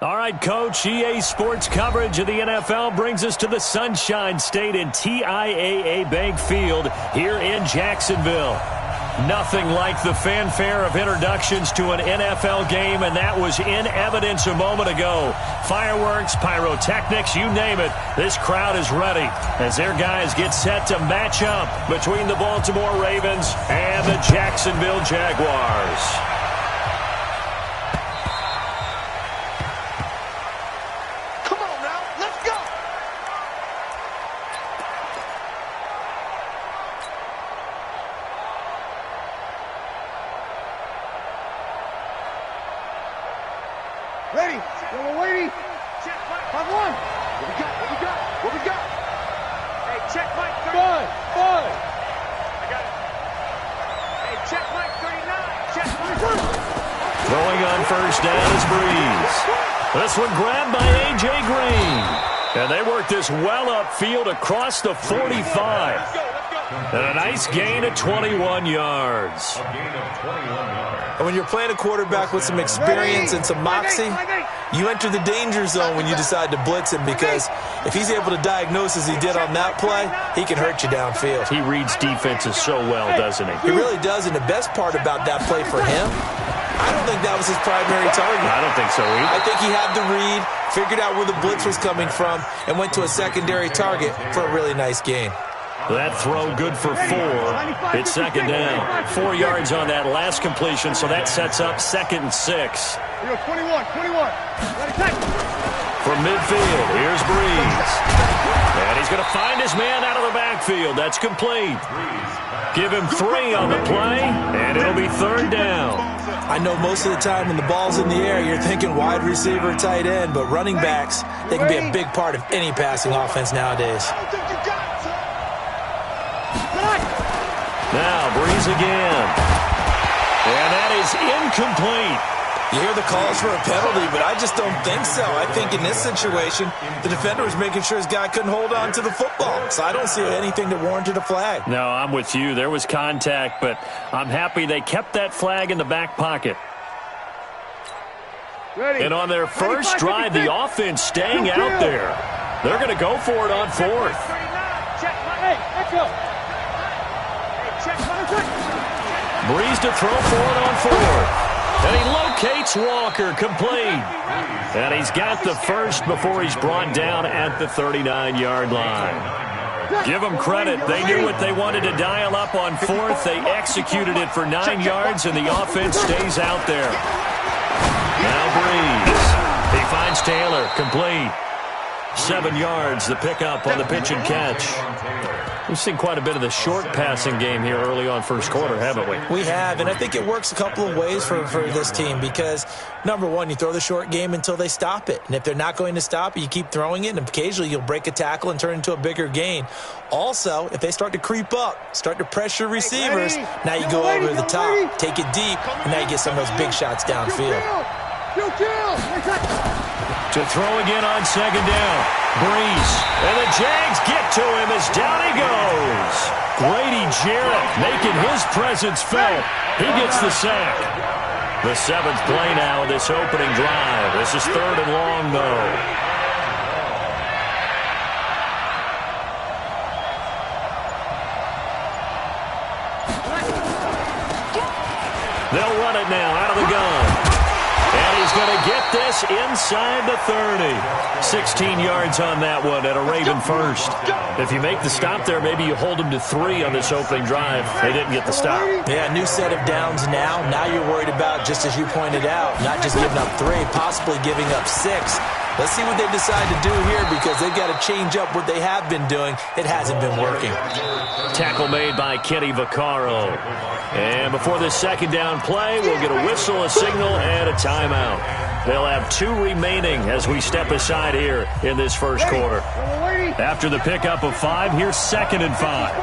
All right, Coach, EA Sports coverage of the NFL brings us to the Sunshine State in TIAA Bank Field here in Jacksonville. Nothing like the fanfare of introductions to an NFL game, and that was in evidence a moment ago. Fireworks, pyrotechnics, you name it. This crowd is ready as their guys get set to match up between the Baltimore Ravens and the Jacksonville Jaguars. Ready? We're waiting. Check Mike. 5-1. What we got? Hey, check Mike. 5. I got it. Hey, check Mike. 39. Check Mike. Throwing on first down is Breeze. This one grabbed by A.J. Green. And they work this well upfield across the 45. And a nice gain of 21 yards. And when you're playing a quarterback with some experience and some moxie, you enter the danger zone when you decide to blitz him, because if he's able to diagnose as he did on that play, he can hurt you downfield. He reads defenses so well, doesn't he? He really does, and the best part about that play for him, I don't think that was his primary target. I don't think so either. I think he had the read, figured out where the blitz was coming from, and went to a secondary target for a really nice gain. That throw good for 4. It's second down. 4 yards on that last completion, so that sets up 2nd and 6. 21. From midfield, here's Breeze. And he's going to find his man out of the backfield. That's complete. Give him 3 on the play, and it'll be 3rd down. I know most of the time when the ball's in the air, you're thinking wide receiver, tight end, but running backs, they can be a big part of any passing offense nowadays. Now, Breeze again. And that is incomplete. You hear the calls for a penalty, but I just don't think so. I think in this situation, the defender was making sure his guy couldn't hold on to the football. So I don't see anything that warranted a flag. No, I'm with you. There was contact, but I'm happy they kept that flag in the back pocket. Ready. And on their first drive, the offense staying out there. They're going to go for it on 4th. Hey, let's go. Breeze to throw for it on 4th. And he locates Walker, complete. And he's got the first before he's brought down at the 39-yard line. Give them credit. They knew what they wanted to dial up on 4th. They executed it for 9 yards, and the offense stays out there. Now Breeze. He finds Taylor, complete. 7 yards, the pickup on the pitch and catch. We've seen quite a bit of the short passing game here early on first quarter, haven't we? We have, and I think it works a couple of ways for this team because, number one, you throw the short game until they stop it. And if they're not going to stop it, you keep throwing it, and occasionally you'll break a tackle and turn it into a bigger gain. Also, if they start to creep up, start to pressure receivers, now you go over the top, take it deep, and now you get some of those big shots downfield. To throw again on 2nd down. Breeze. And the Jags get to him as down he goes. Grady Jarrett making his presence felt. He gets the sack. The 7th play now of this opening drive. This is 3rd and long, though. They'll run it now out of the gun. And he's going to get this inside the 30. 16 yards on that one and a Raven first. If you make the stop there, maybe you hold them to 3 on this opening drive. They didn't get the stop. Yeah, new set of downs now. Now you're worried about, just as you pointed out, not just giving up 3, possibly giving up 6. Let's see what they decide to do here because they've got to change up what they have been doing. It hasn't been working. Tackle made by Kenny Vaccaro. And before this 2nd down play, we'll get a whistle, a signal, and a timeout. They'll have 2 remaining as we step aside here in this first quarter. After the pickup of 5, here's 2nd and 5.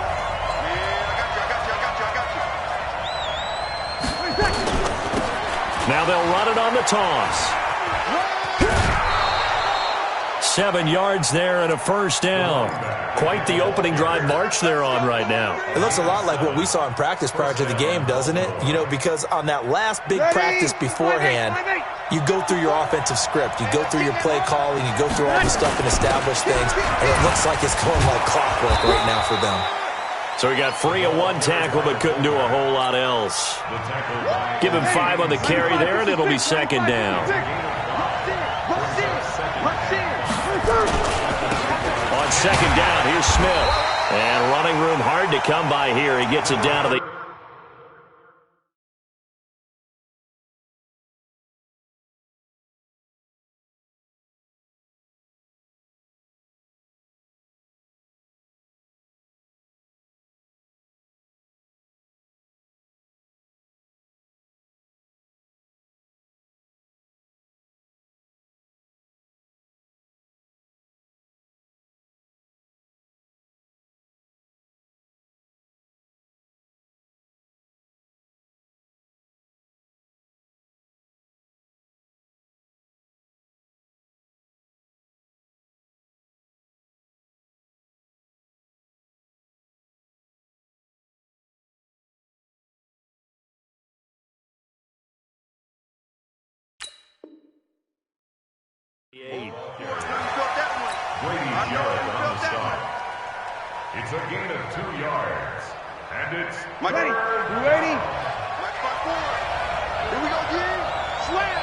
Now they'll run it on the toss. 7 yards there and a first down. Quite the opening drive march they're on right now. It looks a lot like what we saw in practice prior to the game, doesn't it? You know, because on that last big practice beforehand, you go through your offensive script. You go through your play calling. You go through all the stuff and establish things. And it looks like it's going like clockwork right now for them. So he got free of one tackle but couldn't do a whole lot else. Give him 5 on the carry there, and it'll be second down. On second down, here's Smith. And running room hard to come by here. He gets it down to the... It's a gain of 2 yards. And it's Mike, ready? You ready? Mike, 5-4. Here we go again. Slam.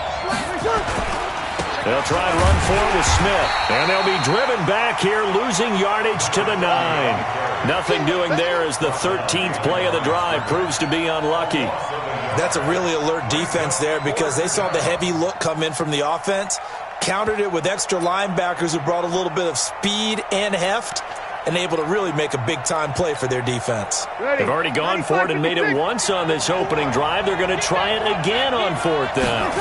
They'll try and run forward with Smith. And they'll be driven back here, losing yardage to the 9. Nothing doing there as the 13th play of the drive proves to be unlucky. That's a really alert defense there because they saw the heavy look come in from the offense, countered it with extra linebackers who brought a little bit of speed and heft, and able to really make a big-time play for their defense. They've already gone for it and made it once on this opening drive. They're going to try it again on 4th down.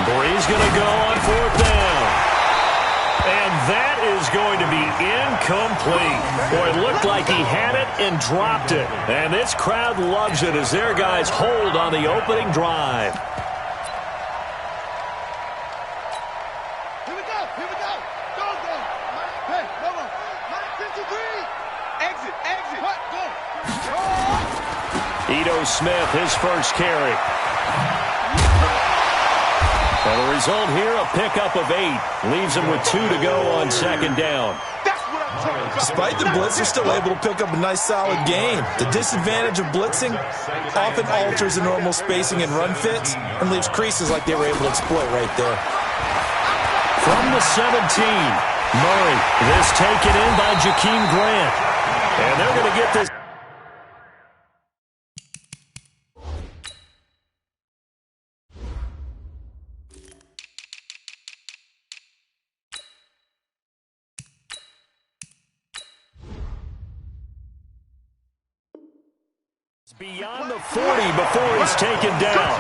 Brees going to go on 4th down. And that is going to be incomplete. Boy, it looked like he had it and dropped it. And this crowd loves it as their guys hold on the opening drive. Here we go. Go. Hey, come on. 53. Exit. Go. Ito Smith, his first carry. And the result here, a pickup of 8. Leaves him with 2 to go on second down. Despite the blitz, they're still able to pick up a nice, solid gain. The disadvantage of blitzing often alters the normal spacing and run fits and leaves creases like they were able to exploit right there. From the 17, Murray. This taken in by Jakeem Grant. And they're going to get this. Beyond the 40 before he's taken down.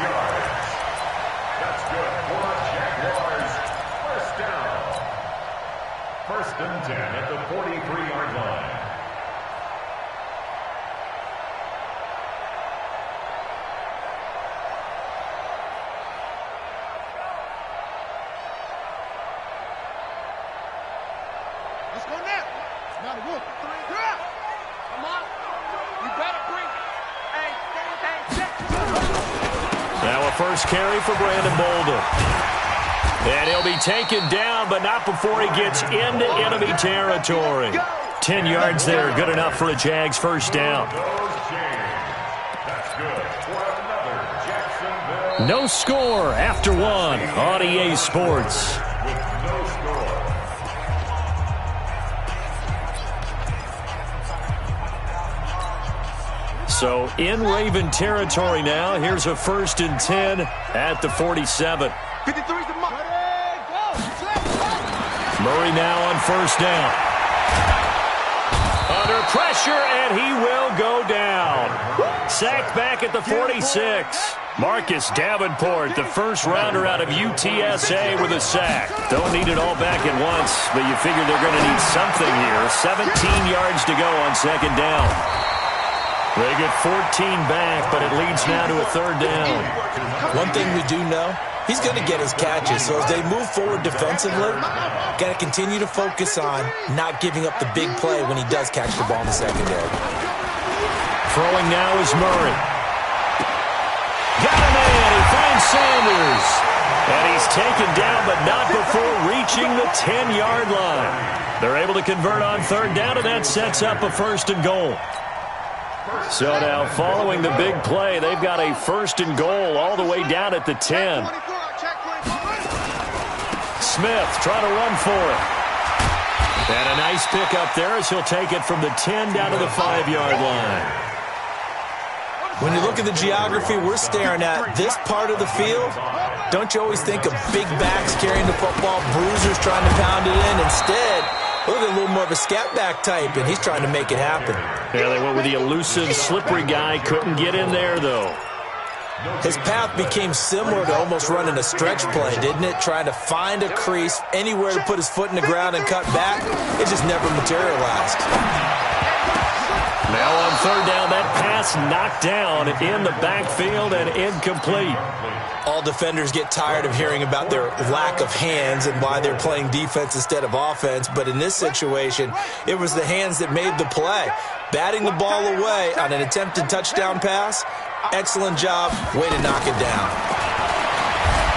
That's good for Jaguars. First down. 1st and 10 at the 43-yard line. Let's go now. Not a whoop. 3 drop. Come on. You better bring it. Now a first carry for Brandon Bolden. And he'll be taken down, but not before he gets into enemy territory. 10 yards there, good enough for a Jags first down. No score after 1 on EA Sports. So in Raven territory now. Here's a 1st and 10 at the 47. 53's the mark. Murray now on 1st down. Under pressure, and he will go down. Sacked back at the 46. Marcus Davenport, the first rounder out of UTSA with a sack. Don't need it all back at once, but you figure they're going to need something here. 17 yards to go on 2nd down. They get 14 back, but it leads now to a 3rd down. One thing we do know, he's going to get his catches. So as they move forward defensively, got to continue to focus on not giving up the big play when he does catch the ball in the secondary. Throwing now is Murray. Got a man. He finds Sanders. And he's taken down, but not before reaching the 10-yard line. They're able to convert on third down, and that sets up a 1st and goal. So now following the big play, they've got a 1st and goal all the way down at the 10. Smith trying to run for it. And a nice pick up there as he'll take it from the 10 down to the 5-yard line. When you look at the geography we're staring at, this part of the field, don't you always think of big backs carrying the football, bruisers trying to pound it in? Instead, look at a little more of a scat back type, and he's trying to make it happen. Yeah, they went with the elusive, slippery guy. Couldn't get in there, though. His path became similar to almost running a stretch play, didn't it? Trying to find a crease, anywhere to put his foot in the ground and cut back. It just never materialized. Now on third down, that pass knocked down in the backfield and incomplete. All defenders get tired of hearing about their lack of hands and why they're playing defense instead of offense. But in this situation, it was the hands that made the play. Batting the ball away on an attempted touchdown pass, excellent job. Way to knock it down.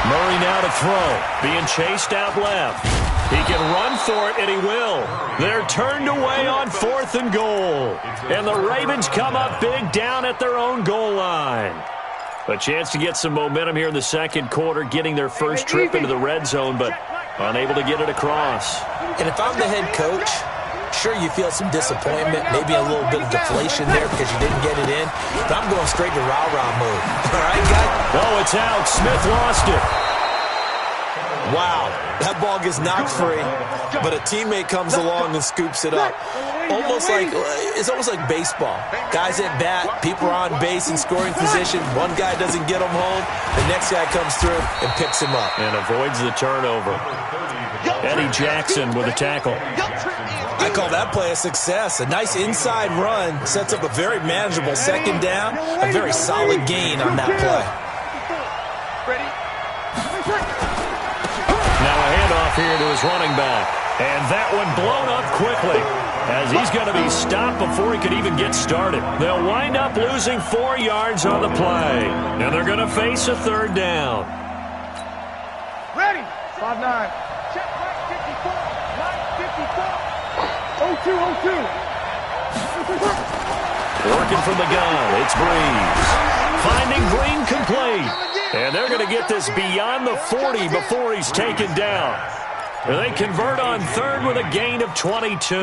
Murray now to throw. Being chased out left. He can run for it, and he will. They're turned away on 4th and goal. And the Ravens come up big down at their own goal line. A chance to get some momentum here in the second quarter, getting their first trip into the red zone, but unable to get it across. And if I'm the head coach, sure you feel some disappointment, maybe a little bit of deflation there because you didn't get it in. But I'm going straight to rah-rah mode. All right, guys? Oh, it's out. Smith lost it. Wow, that ball gets knocked free, but a teammate comes along and scoops it up. It's almost like baseball. Guys at bat, people are on base in scoring position. One guy doesn't get him home, the next guy comes through and picks him up. And avoids the turnover. Eddie Jackson with a tackle. I call that play a success. A nice inside run sets up a very manageable 2nd down, a very solid gain on that play. Now a handoff here to his running back. And that one blown up quickly as he's going to be stopped before he could even get started. They'll wind up losing 4 yards on the play. And they're going to face a 3rd down. Ready. 5-9. Check right 54. 9-54. 0-2. Working from the gun. It's Breeze. Finding Green complete. And they're going to get this beyond the 40 before he's taken down. They convert on third with a gain of 22.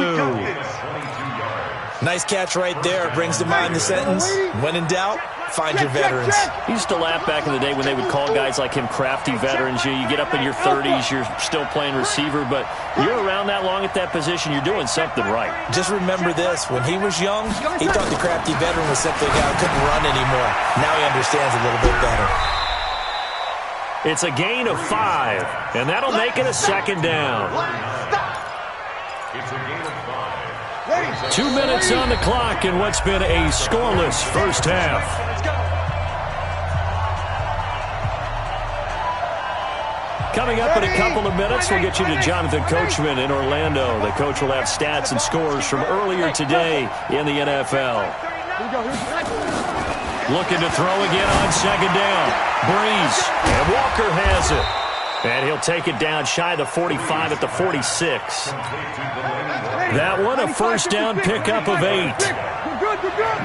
Nice catch right there. Brings to mind the sentence, when in doubt, find your veterans. He used to laugh back in the day when they would call guys like him crafty veterans. You get up in your 30s, you're still playing receiver, but you're around that long at that position, you're doing something right. Just remember this. When he was young, he thought the crafty veteran was simply a guy who couldn't run anymore. Now he understands a little bit better. It's a gain of 5, and that'll make it a 2nd down. It's a gain of 5. 2 minutes on the clock in what's been a scoreless first half. Coming up in a couple of minutes, we'll get you to Jonathan Coachman in Orlando. The coach will have stats and scores from earlier today in the NFL. Looking to throw again on 2nd down. Breeze, and Walker has it. And he'll take it down shy of the 45 at the 46. That one, a 1st down pickup of 8.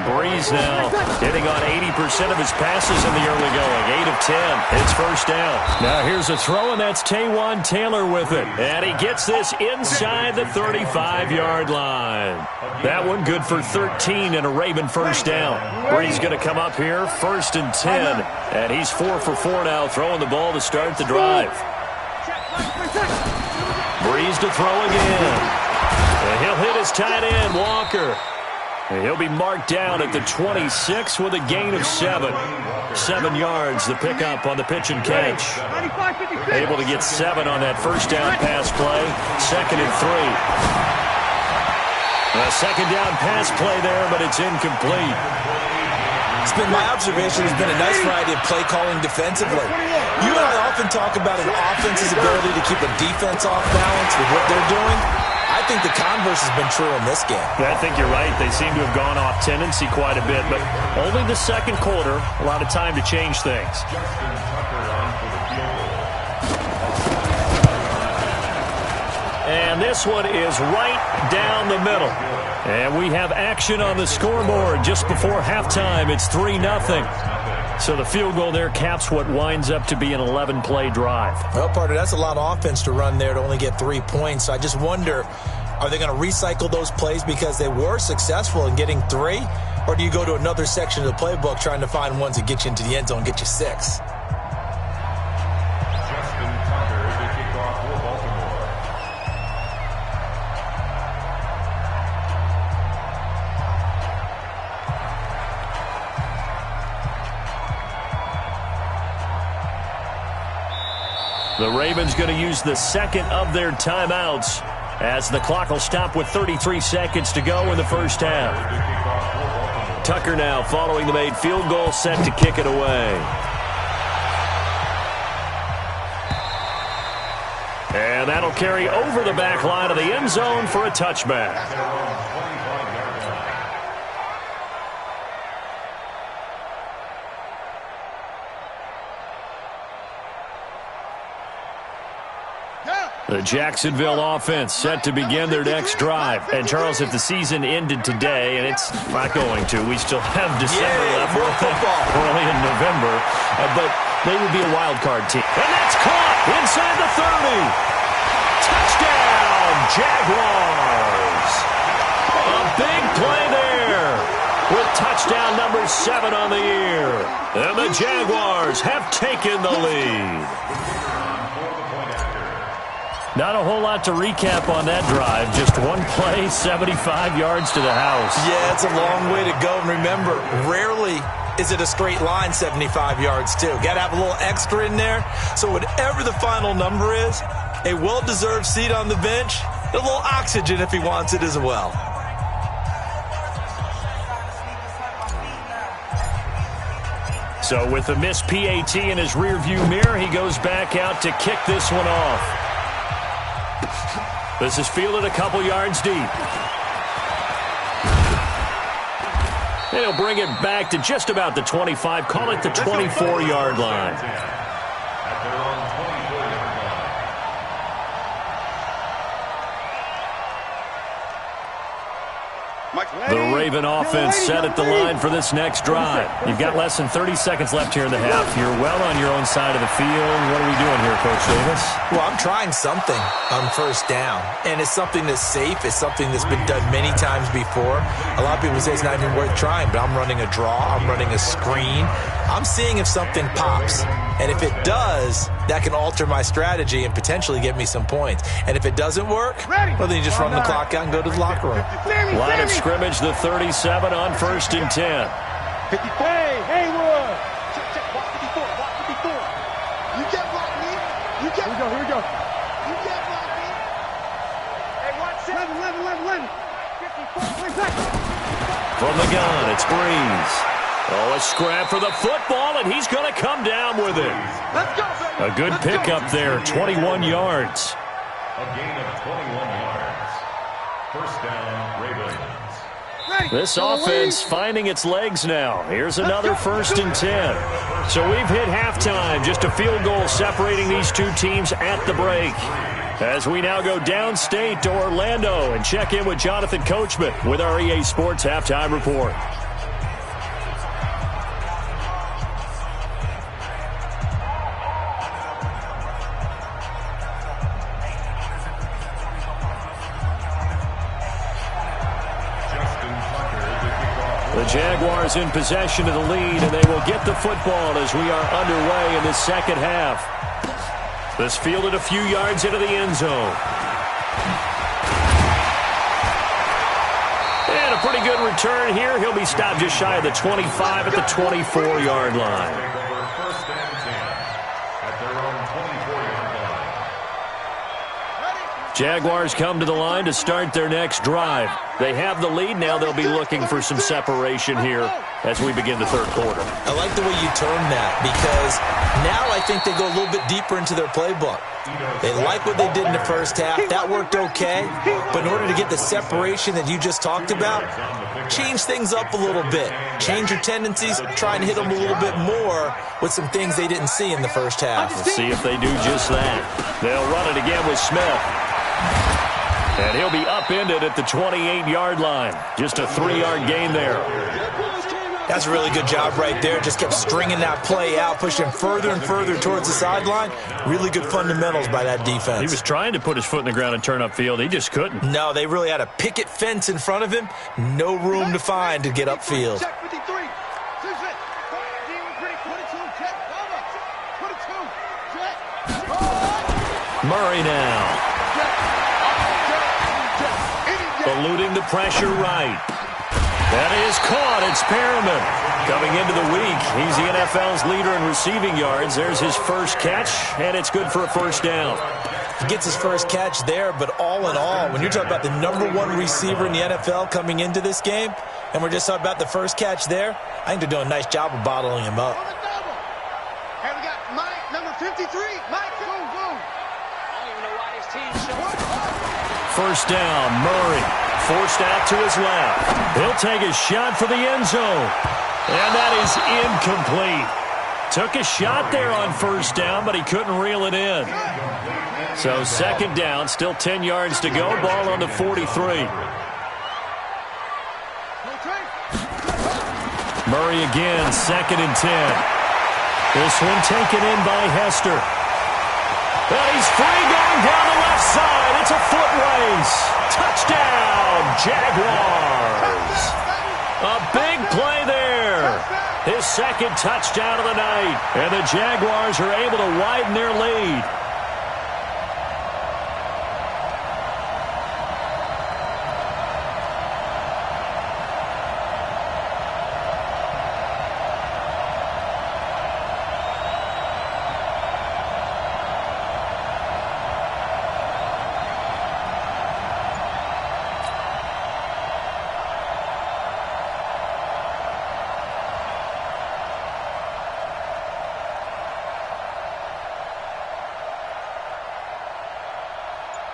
Breeze now hitting on 80% of his passes in the early going. 8 of 10. It's 1st down. Now here's a throw, and that's Taywan Taylor with it. And he gets this inside the 35-yard line. That one good for 13 and a Raven 1st down. Breeze going to come up here, 1st and 10. And he's 4 for 4 now, throwing the ball to start the drive. Breeze to throw again. And he'll hit his tight end, Walker. And he'll be marked down at the 26 with a gain of 7. 7 yards, the pickup on the pitch and catch. Able to get 7 on that 1st down pass play. 2nd and 3. A 2nd down pass play there, but it's incomplete. It's been my observation. There's been a nice variety of play calling defensively. You and I often talk about an offense's ability to keep a defense off balance with what they're doing. I think the converse has been true in this game. I think you're right. They seem to have gone off tendency quite a bit, but only the second quarter, a lot of time to change things. this one is right down the middle. And we have action on the scoreboard just before halftime. It's 3-0. So the field goal there caps what winds up to be an 11-play drive. Well, partner, that's a lot of offense to run there to only get 3 points. So I just wonder, are they going to recycle those plays because they were successful in getting 3? Or do you go to another section of the playbook trying to find ones that get you into the end zone and get you 6? The Ravens going to use the second of their timeouts as the clock will stop with 33 seconds to go in the first half. Tucker now following the made field goal, set to kick it away. And that'll carry over the back line of the end zone for a touchback. The Jacksonville offense set to begin their next drive. And, Charles, if the season ended today, and it's not going to, we still have December left, early in November, but they would be a wild card team. And that's caught inside the 30. Touchdown, Jaguars. A big play there with touchdown number 7 on the year. And the Jaguars have taken the lead. Not a whole lot to recap on that drive. Just one play, 75 yards to the house. Yeah, it's a long way to go. And remember, rarely is it a straight line 75 yards, too. Got to have a little extra in there. So whatever the final number is, a well-deserved seat on the bench, a little oxygen if he wants it as well. So with a missed PAT in his rearview mirror, he goes back out to kick this one off. This is fielded a couple yards deep. And he'll bring it back to just about the 25. Call it the 24-yard line. The Raven offense set at the line for this next drive. You've got less than 30 seconds left here in the half. You're well on your own side of the field. What are we doing here, Coach Davis? Well, I'm trying something on first down, and it's something that's safe. It's something that's been done many times before. A lot of people say it's not even worth trying, but I'm running a draw. I'm running a screen. I'm seeing if something pops, and if it does, that can alter my strategy and potentially get me some points. And if it doesn't work, well, then you just run the clock out and go to the locker room. Line of scrimmage, the 37 on 1st and 10. Hey, Haywood! Check, block 54, block 54. You can't block me. You can't. Here we go. You can't block me. Hey, watch it. 11. 54, From the gun, it's Breeze. Oh, a scrap for the football, and he's going to come down with it. Let's go, baby. A good pickup there, 21 yards. A gain of 21 yards. First down, Ravens. This offense finding its legs now. Here's another 1st and 10. So we've hit halftime. Just a field goal separating these two teams at the break. As we now go downstate to Orlando and check in with Jonathan Coachman with our EA Sports Halftime Report. The Jaguars in possession of the lead, and they will get the football as we are underway in the second half. This fielded a few yards into the end zone. And a pretty good return here. He'll be stopped just shy of the 25 at the 24-yard line. Jaguars come to the line to start their next drive. They have the lead. Now they'll be looking for some separation here as we begin the third quarter. I like the way you term that because now I think they go a little bit deeper into their playbook. They like what they did in the first half. That worked okay. But in order to get the separation that you just talked about, change things up a little bit. Change your tendencies. Try and hit them a little bit more with some things they didn't see in the first half. We'll see if they do just that. They'll run it again with Smith. And he'll be upended at the 28-yard line. Just a 3-yard gain there. That's a really good job right there. Just kept stringing that play out, pushing him further and further towards the sideline. Really good fundamentals by that defense. He was trying to put his foot in the ground and turn upfield. He just couldn't. No, they really had a picket fence in front of him. No room to find to get upfield. Check 53. Murray now. Eluding the pressure right. That is caught. It's Perriman. Coming into the week, he's the NFL's leader in receiving yards. There's his first catch, and it's good for a first down. He gets his first catch there, but all in all, when you're talking about the #1 receiver in the NFL coming into this game, and we're just talking about the first catch there, I think they're doing a nice job of bottling him up. Hey, we got Mike, number 53. Mike, boom, boom. I don't even know why this team's showing. First down, Murray. Forced out to his left. He'll take a shot for the end zone. And that is incomplete. Took a shot there on first down, but he couldn't reel it in. So second down, still 10 yards to go. Ball on the 43. Murray again, 2nd and 10. This one taken in by Hester. And he's free going down the left side. It's a foot race. Touchdown, Jaguars. A big play there. His second touchdown of the night. And the Jaguars are able to widen their lead.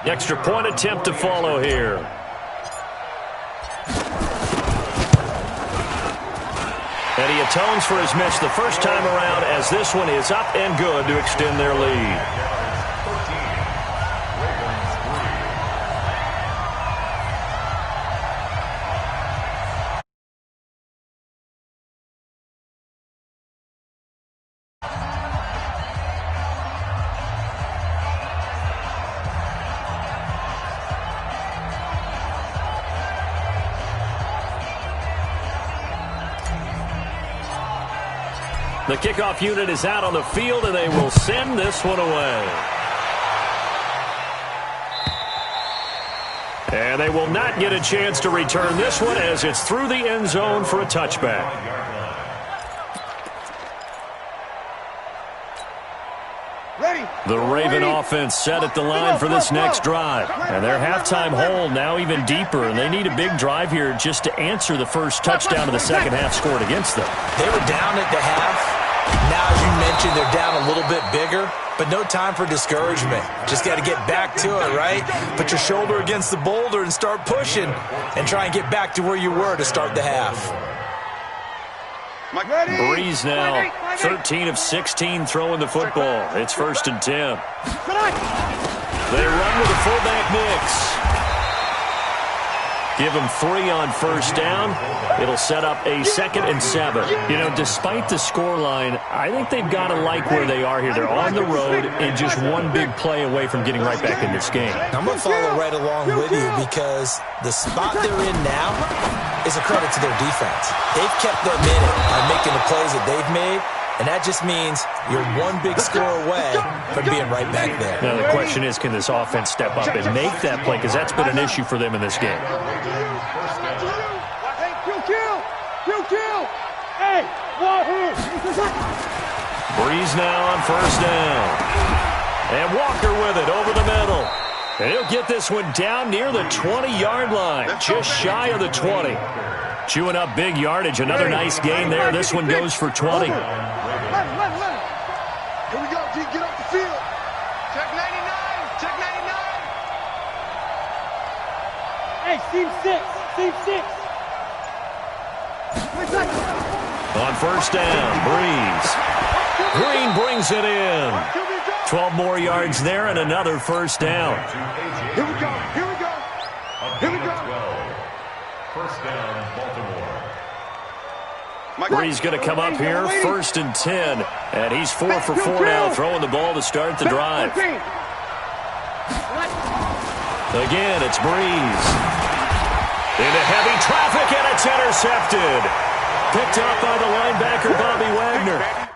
The extra point attempt to follow here. And he atones for his miss the first time around as this one is up and good to extend their lead. The kickoff unit is out on the field, and they will send this one away. And they will not get a chance to return this one as it's through the end zone for a touchback. The Raven offense set at the line for this next drive. And their halftime hole now even deeper, and they need a big drive here just to answer the first touchdown of the second half scored against them. They were down at the half. Now, as you mentioned, they're down a little bit bigger, but no time for discouragement. Just got to get back to it, right? Put your shoulder against the boulder and start pushing and try and get back to where you were to start the half. Breeze now, 13 of 16 throwing the football. It's 1st and 10. They run with a fullback mix. Give them 3 on first down. It'll set up a 2nd and 7. You know, despite the scoreline, I think they've got to like where they are here. They're on the road and just one big play away from getting right back in this game. I'm going to follow right along with you because the spot they're in now is a credit to their defense. They've kept them in it by making the plays that they've made, and that just means you're one big score away from being right back there. Now, the question is, can this offense step up and make that play? Because that's been an issue for them in this game. Breeze now on first down. And Walker with it over the middle. And he'll get this one down near the 20-yard line, just shy of the 20. Chewing up big yardage. Another nice gain there. This one goes for 20. Here we go, G. Get off the field. Check 99. Check 99. Hey, Steve 6. Steve 6. On first down, Breeze. Green brings it in. 12 more yards there and another first down. Here we go. Here we go. First down, Baltimore. Brees going to come up here, 1st and 10. And he's 4 for 4 now, throwing the ball to start the drive. Again, it's Brees. Into heavy traffic, and it's intercepted. Picked up by the linebacker, Bobby Wagner.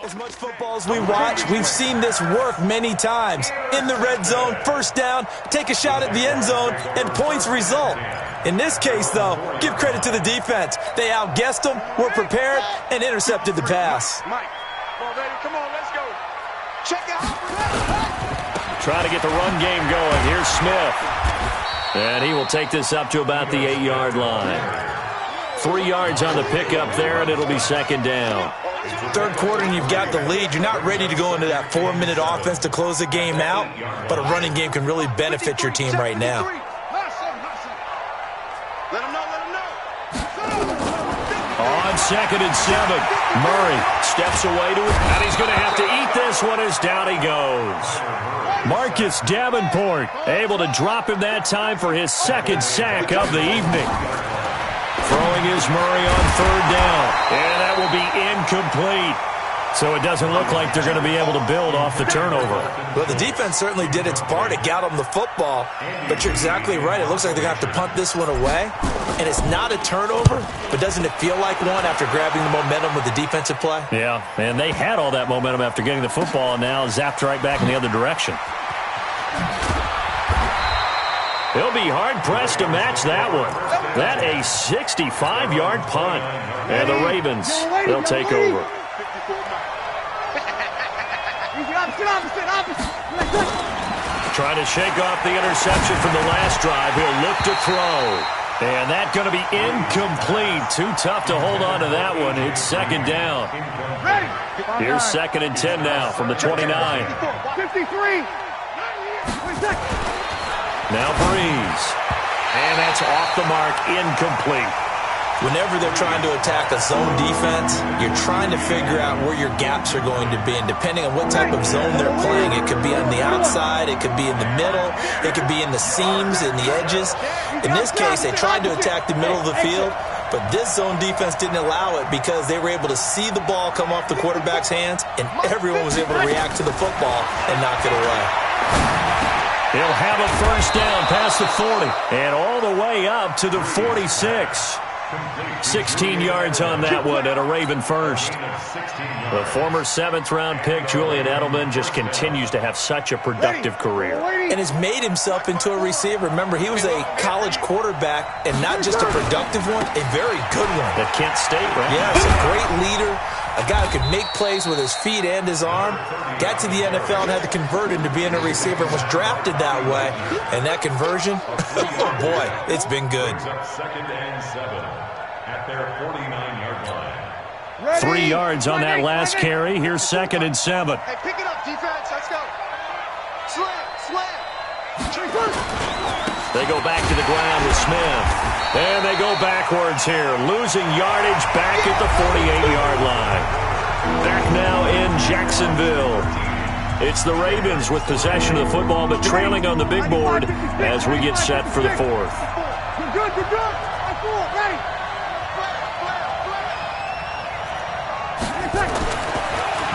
As much football as we watch, we've seen this work many times. In the red zone, 1st down, take a shot at the end zone, and points result. In this case, though, give credit to the defense. They outguessed them, were prepared, and intercepted the pass. Mike, come on, baby, come on, let's go. Check out. Trying to get the run game going. Here's Smith. And he will take this up to about the 8-yard line. 3 yards on the pickup there, and it'll be 2nd down. 3rd quarter and you've got the lead. You're not ready to go into that 4-minute offense to close the game out, but a running game can really benefit your team right now. Let him know. On 2nd and 7, Murray steps away to it, and he's going to have to eat this one as down he goes. Marcus Davenport able to drop him that time for his 2nd sack of the evening. Throwing is Murray on 3rd down, and that will be incomplete. So it doesn't look like they're going to be able to build off the turnover. Well, the defense certainly did its part. It got them the football, but you're exactly right. It looks like they're going to have to punt this one away, and it's not a turnover, but doesn't it feel like one after grabbing the momentum with the defensive play? Yeah, and they had all that momentum after getting the football, and now zapped right back in the other direction. He'll be hard-pressed to match that one. That a 65-yard punt. And the Ravens, they'll take over. Trying to shake off the interception from the last drive. He'll look to throw. And that's going to be incomplete. Too tough to hold on to that one. It's 2nd down. Here's 2nd and 10 now from the 29. 53. Now Brees. And that's off the mark, incomplete. Whenever they're trying to attack a zone defense, you're trying to figure out where your gaps are going to be. And depending on what type of zone they're playing, it could be on the outside, it could be in the middle, it could be in the seams, in the edges. In this case, they tried to attack the middle of the field, but this zone defense didn't allow it because they were able to see the ball come off the quarterback's hands, and everyone was able to react to the football and knock it away. He'll have a 1st down past the 40 and all the way up to the 46. 16 yards on that one and a Raven first. The former 7th-round pick, Julian Edelman, just continues to have such a productive career. And has made himself into a receiver. Remember, he was a college quarterback, and not just a productive one, a very good one. At Kent State, right? Yeah, he's a great leader, a guy who could make plays with his feet and his arm. Got to the NFL and had to convert into being a receiver and was drafted that way. And that conversion, oh boy, it's been good. 2nd and 7 at their 49-yard line. 3 yards on that last carry. Here's 2nd and 7. Hey, pick it up, defense. Let's go. Slam. They go back to the ground with Smith. And they go backwards here, losing yardage back at the 48-yard line. Back now in Jacksonville. It's the Ravens with possession of the football, but trailing on the big board as we get set for the 4th. You're good. Ready.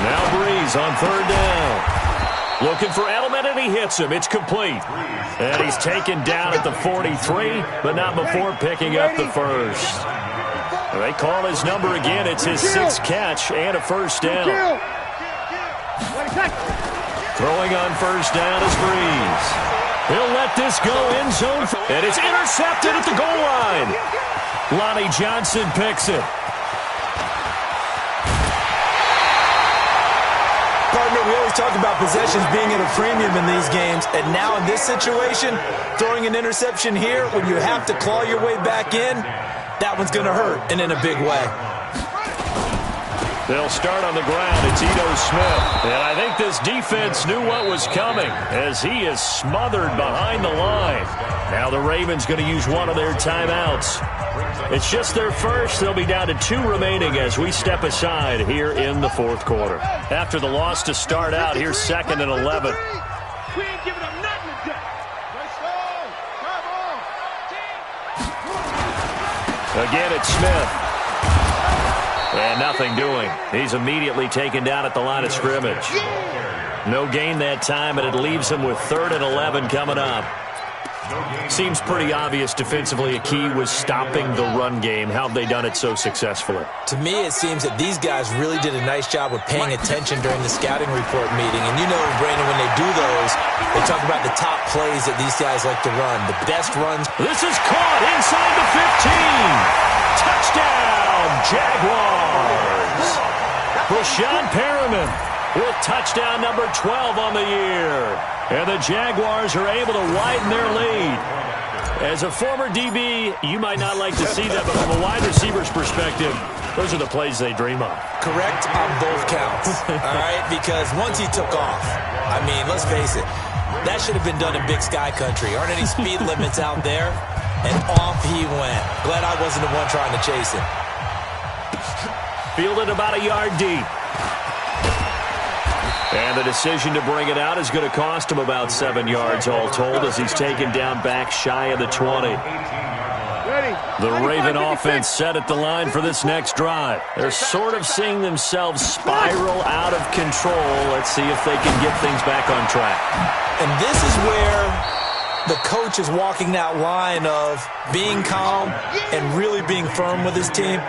Now Brees on 3rd down. Looking for Edelman, and he hits him. It's complete. And he's taken down at the 43, but not before picking up the 1st. They call his number again. It's his 6th catch and a 1st down. Throwing on 1st down is Brees. He'll let this go in zone, and it's intercepted at the goal line. Lonnie Johnson picks it. Partner, we always talk about possessions being at a premium in these games, and now in this situation, throwing an interception here when you have to claw your way back in, that one's going to hurt, and in a big way. They'll start on the ground. It's Ito Smith. And I think this defense knew what was coming as he is smothered behind the line. Now the Ravens going to use one of their timeouts. It's just their first. They'll be down to 2 remaining as we step aside here in the fourth quarter. After the loss to start out, here's 2nd and 11. We ain't giving them nothing today. Let's go. Come on. Again, it's Smith. And nothing doing. He's immediately taken down at the line of scrimmage. No gain that time, and it leaves him with 3rd and 11 coming up. Seems pretty obvious defensively a key was stopping the run game. How have they done it so successfully? To me, it seems that these guys really did a nice job of paying attention during the scouting report meeting. And you know, Brandon, when they do those, they talk about the top plays that these guys like to run, the best runs. This is caught inside the 15. Touchdown, Jaguars. Breshad Perriman with touchdown number 12 on the year. And the Jaguars are able to widen their lead. As a former DB, you might not like to see that, but from a wide receiver's perspective, those are the plays they dream of. Correct on both counts, all right? Because once he took off, I mean, let's face it, that should have been done in Big Sky Country. Aren't any speed limits out there? And off he went. Glad I wasn't the one trying to chase him. Fielded about a yard deep. And the decision to bring it out is going to cost him about 7 yards all told as he's taken down back shy of the 20. The Raven offense set at the line for this next drive. They're sort of seeing themselves spiral out of control. Let's see if they can get things back on track. And this is where the coach is walking that line of being calm and really being firm with his team.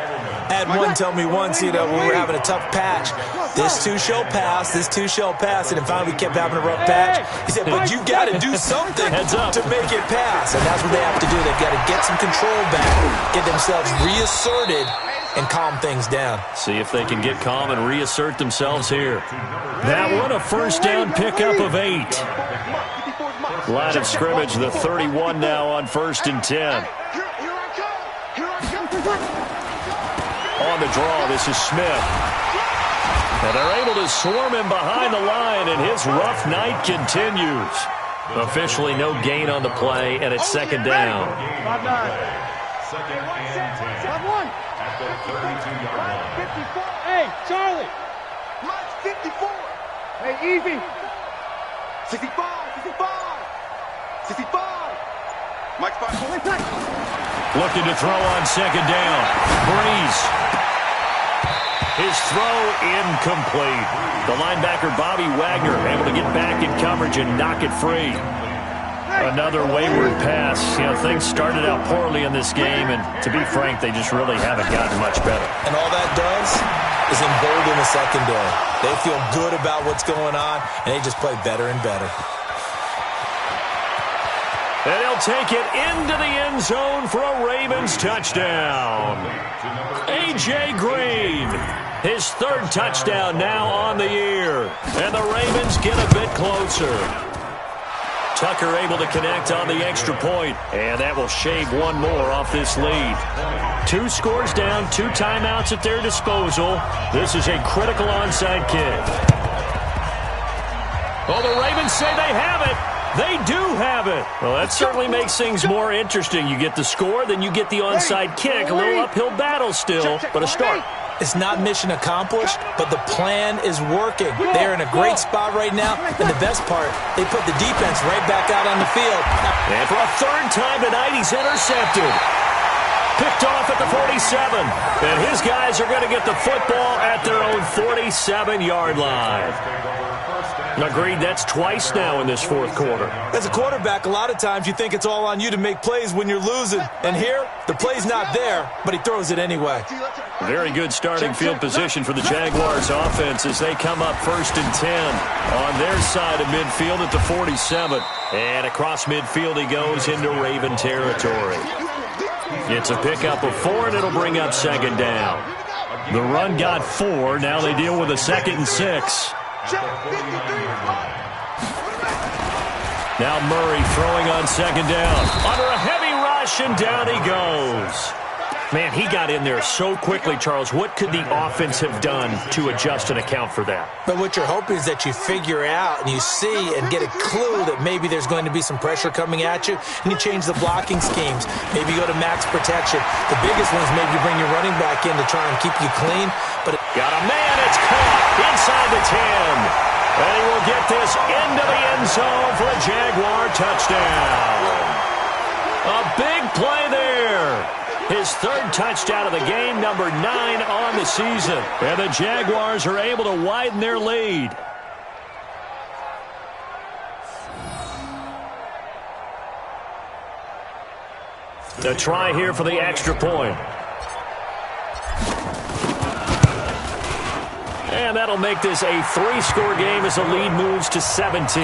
I had one tell me once, when we were having a tough patch, this too shall pass, this too shall pass, and then finally we kept having a rough patch. He said, but you got to do something to make it pass, and that's what they have to do. They've got to get some control back, get themselves reasserted, and calm things down. See if they can get calm and reassert themselves here. That one, a first down pickup of 8. Line of scrimmage, the 31 now on 1st and 10. On the draw, this is Smith. And they're able to swarm him behind the line, and his rough night continues. Officially no gain on the play, and it's 2nd down. 2nd and 10. At the 32-yard line. Hey, Charlie. Mine's 54. Hey, easy. 65, 65. 65. Mike's 5. Looking to throw on 2nd down. Breeze. His throw incomplete. The linebacker, Bobby Wagner, able to get back in coverage and knock it free. Another wayward pass. Things started out poorly in this game, and to be frank, they just really haven't gotten much better. And all that does is embolden the secondary. They feel good about what's going on, and they just play better and better. And he'll take it into the end zone for a Ravens touchdown. A.J. Green, his 3rd touchdown now on the year. And the Ravens get a bit closer. Tucker able to connect on the extra point, and that will shave one more off this lead. 2 scores down, 2 timeouts at their disposal. This is a critical onside kick. Well, the Ravens say they have it. They do have it. Well, that certainly makes things more interesting. You get the score, then you get the onside kick. A little uphill battle still, but a start. It's not mission accomplished, but the plan is working. They're in a great spot right now, and the best part, they put the defense right back out on the field. And for a 3rd time tonight, he's intercepted. Picked off at the 47. And his guys are going to get the football at their own 47-yard line. Agreed, that's twice now in this 4th quarter. As a quarterback, a lot of times you think it's all on you to make plays when you're losing. And here, the play's not there, but he throws it anyway. Very good starting field position for the Jaguars offense as they come up 1st and 10 on their side of midfield at the 47. And across midfield he goes into Raven territory. It's a pickup of 4, and it'll bring up 2nd down. The run got 4. Now they deal with a 2nd and 6. Check 53. Now Murray throwing on second down. Under a heavy rush, and down he goes. Man, he got in there so quickly, Charles. What could the offense have done to adjust and account for that? But what you're hoping is that you figure out and you see and get a clue that maybe there's going to be some pressure coming at you, and you change the blocking schemes. Maybe you go to max protection. The biggest one is maybe you bring your running back in to try and keep you clean. But got a man. It's caught inside the 10. And he will get this into the end zone for a Jaguar touchdown. A big play there. His third touchdown of the game, number 9 on the season. And the Jaguars are able to widen their lead. A try here for the extra point. And that'll make this a 3-score game as the lead moves to 17.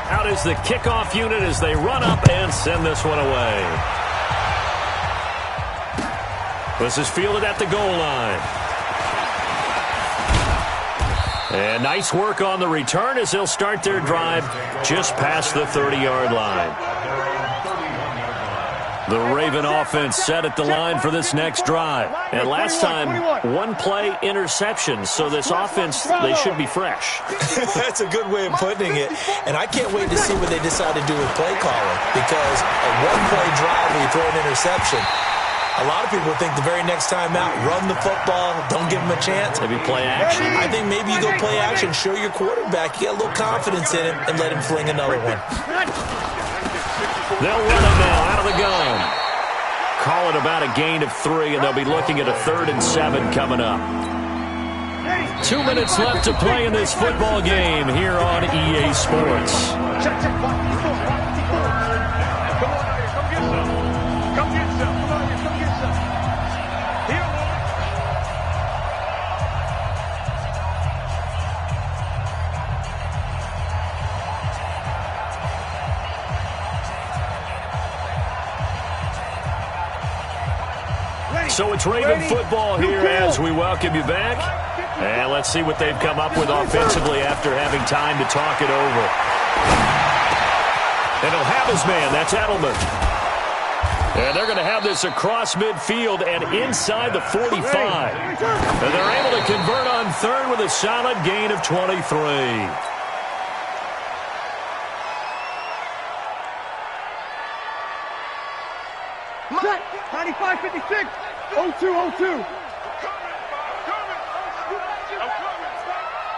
Out is the kickoff unit as they run up and send this one away. This is fielded at the goal line. And nice work on the return as they'll start their drive just past the 30-yard line. The Raven offense set at the line for this next drive. And last time, 1-play interception. So this offense, they should be fresh. That's a good way of putting it. And I can't wait to see what they decide to do with play calling. Because a 1-play drive where you throw an interception, a lot of people think the very next time out, run the football, don't give them a chance. Maybe play action. I think maybe you go play action, show your quarterback, you get a little confidence in him, and let him fling another one. They'll run it now out of the gun. Call it about a gain of 3, and they'll be looking at a 3rd and 7 coming up. 2 minutes left to play in this football game here on EA Sports. Check. Come on out here. Come get some. Come get some. Come on here. Come get some. Here, So it's Raven football here as we welcome you back. And let's see what they've come up with offensively after having time to talk it over. And he'll have his man. That's Edelman. And they're going to have this across midfield and inside the 45. And they're able to convert on 3rd with a solid gain of 23. 95-56. 0-2.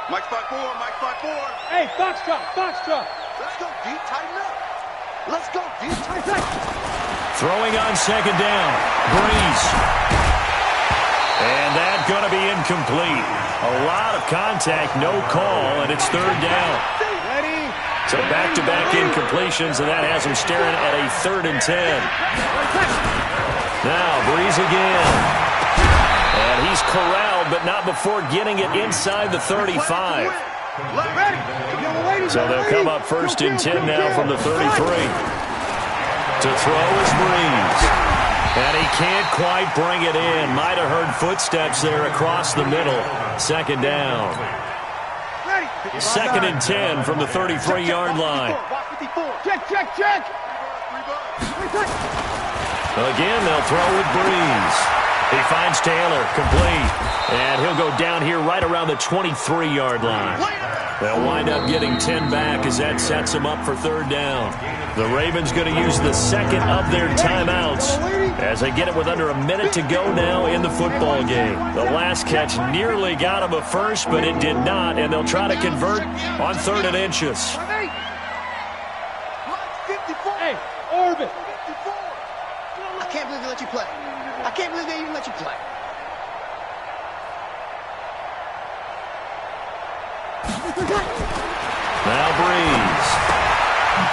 Mike 5-4. Hey, Foxtrot. Let's go, D. Tighten up. Let's go, D. Tighten up. Throwing on second down. Breeze. And that's going to be incomplete. A lot of contact, no call, and it's 3rd down. So back-to-back incompletions, and that has him staring at a 3rd and 10. Now, Breeze again. And he's corralled, but not before getting it inside the 35. So they'll come up 1st and 10 now from the 33. To throw is Breeze. And he can't quite bring it in. Might have heard footsteps there across the middle. 2nd down. 2nd and 10 from the 33-yard line. Check. Again, they'll throw with Breeze. He finds Taylor, complete. And he'll go down here right around the 23-yard line. They'll wind up getting 10 back as that sets them up for 3rd down. The Ravens going to use the 2nd of their timeouts as they get it with under a minute to go now in the football game. The last catch nearly got them a first, but it did not, and they'll try to convert on 3rd and inches. Hey, Orbit. I can't believe they let you play. I can't believe they even let you play. Now Breeze.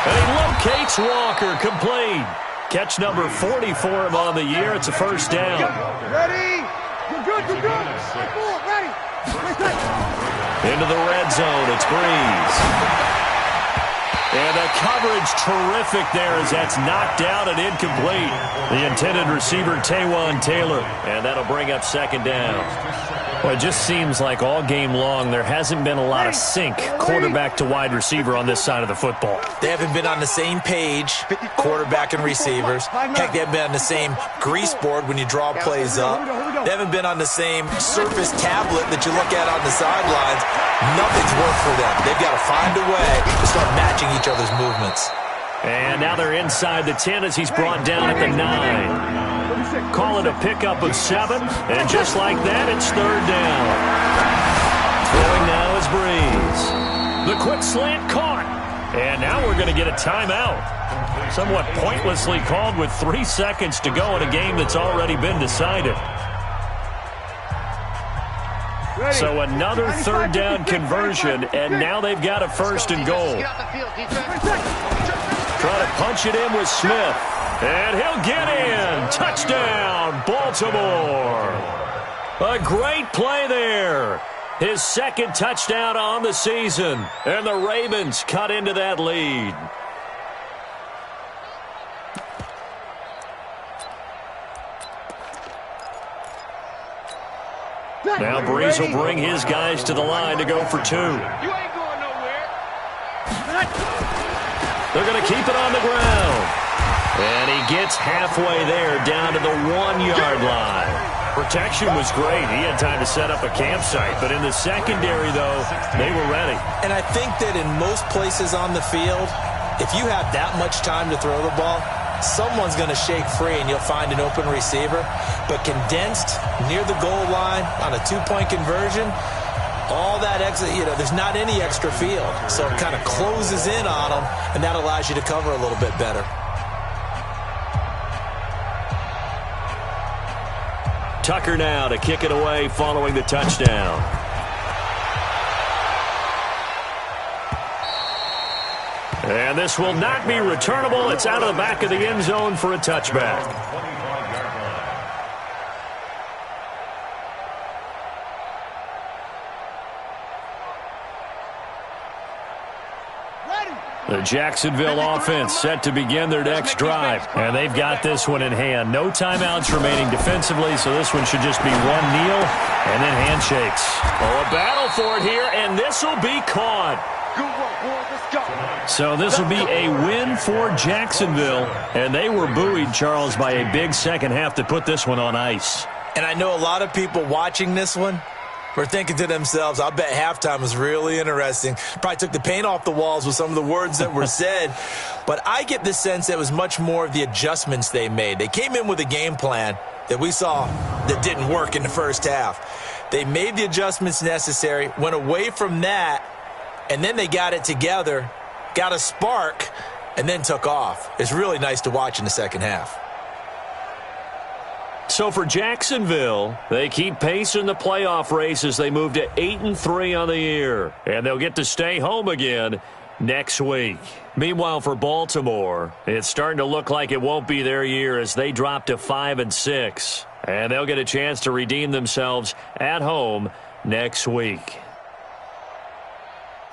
And he locates Walker, complete. Catch number 40 for him on the year. It's a 1st down. Ready? You're good. Ready. Ready. Into the red zone, it's Breeze. And the coverage terrific there as that's knocked down and incomplete. The intended receiver, Taywan Taylor. And that'll bring up second down. Well, it just seems like all game long there hasn't been a lot of sync quarterback to wide receiver on this side of the football. They haven't been on the same page, quarterback and receivers. Heck, they haven't been on the same grease board when you draw plays up. They haven't been on the same surface tablet that you look at on the sidelines. Nothing's worked for them. They've got to find a way to start matching each other's movements. And now they're inside the 10 as he's brought down at the 9. Call it a pickup of 7, and just like that, it's third down. Throwing now is Breeze. The quick slant caught, and now we're going to get a timeout. Somewhat pointlessly called with 3 seconds to go in a game that's already been decided. So another third down conversion, and now they've got a first and goal. Trying to punch it in with Smith. And he'll get in. Touchdown, Baltimore. A great play there. His second touchdown on the season. And the Ravens cut into that lead. Now Breeze will bring his guys to the line to go for 2. You ain't going nowhere. They're going to keep it on the ground. And he gets halfway there down to the 1-yard line. Protection was great. He had time to set up a campsite. But in the secondary, though, they were ready. And I think that in most places on the field, if you have that much time to throw the ball, someone's going to shake free and you'll find an open receiver. But condensed near the goal line on a 2-point conversion, all that extra, there's not any extra field. So it kind of closes in on them, and that allows you to cover a little bit better. Tucker now to kick it away following the touchdown. And this will not be returnable. It's out of the back of the end zone for a touchback. The Jacksonville offense set to begin their next drive. And they've got this one in hand. No timeouts remaining defensively, so this one should just be one kneel and then handshakes. Oh, a battle for it here, and this will be caught. So this will be a win for Jacksonville. And they were buoyed, Charles, by a big second half to put this one on ice. And I know a lot of people watching this one were thinking to themselves, I bet halftime was really interesting. Probably took the paint off the walls with some of the words that were said. But I get the sense that it was much more of the adjustments they made. They came in with a game plan that we saw that didn't work in the first half. They made the adjustments necessary, went away from that, and then they got it together, got a spark, and then took off. It's really nice to watch in the second half. So for Jacksonville, they keep pace in the playoff race as they move to 8-3 on the year. And they'll get to stay home again next week. Meanwhile, for Baltimore, it's starting to look like it won't be their year as they drop to 5-6. And they'll get a chance to redeem themselves at home next week.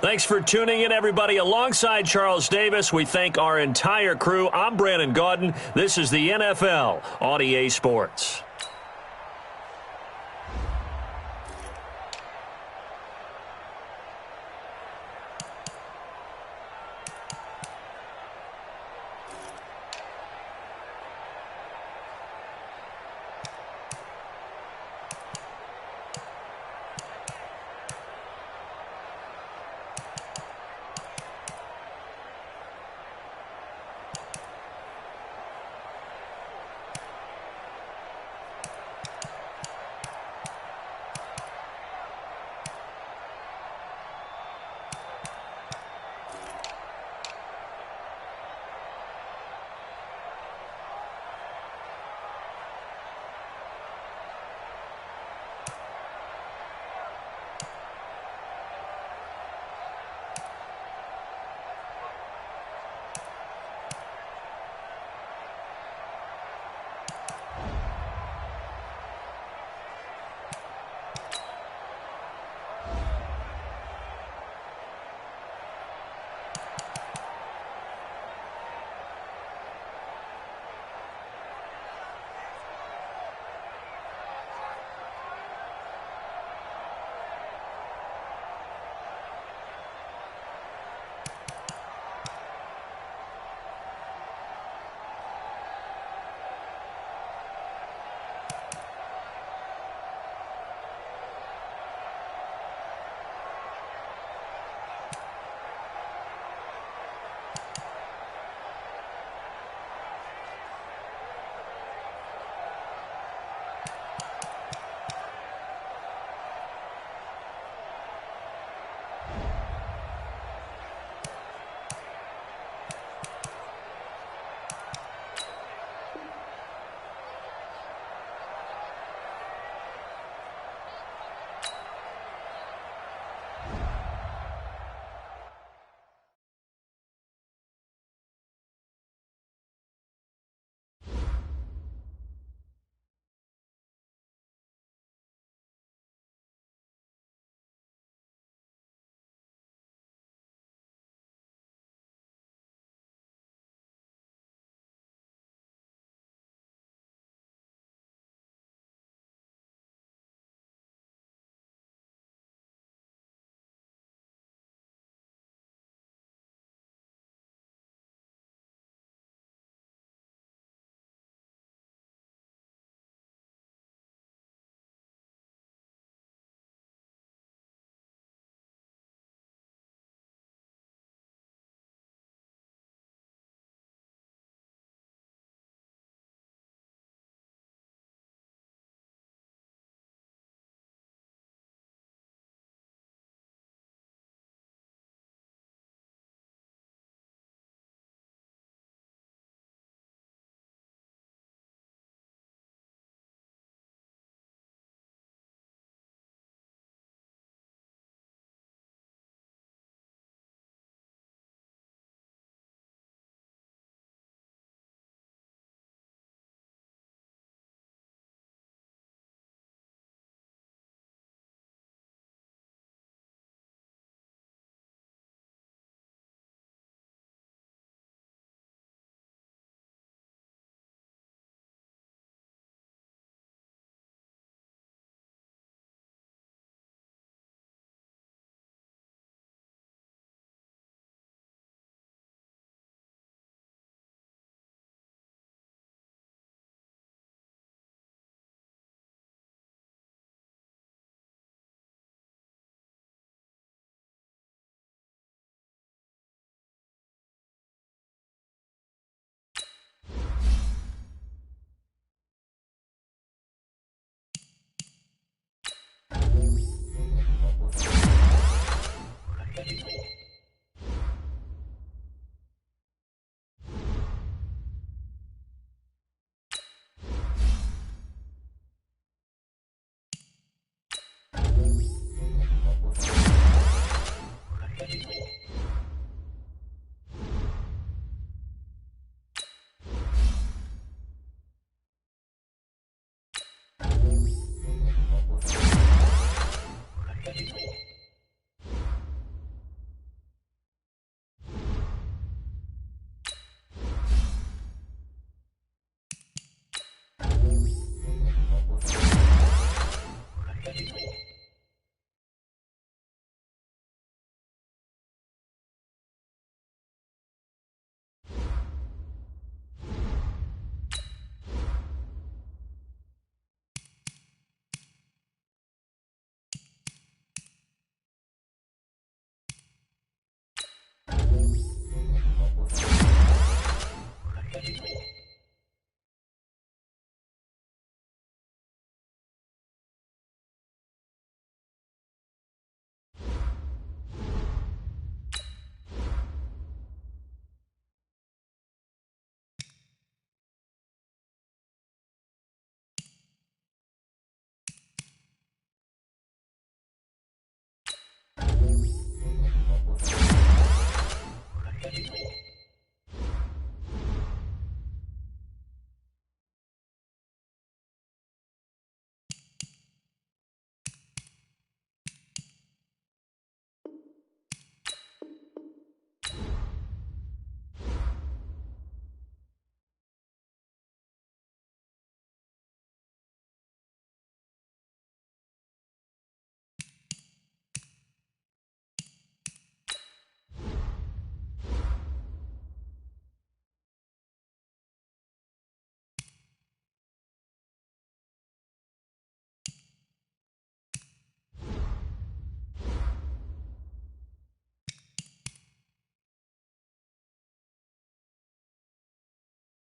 Thanks for tuning in, everybody. Alongside Charles Davis, we thank our entire crew. I'm Brandon Gaudin. This is the NFL on EA Sports.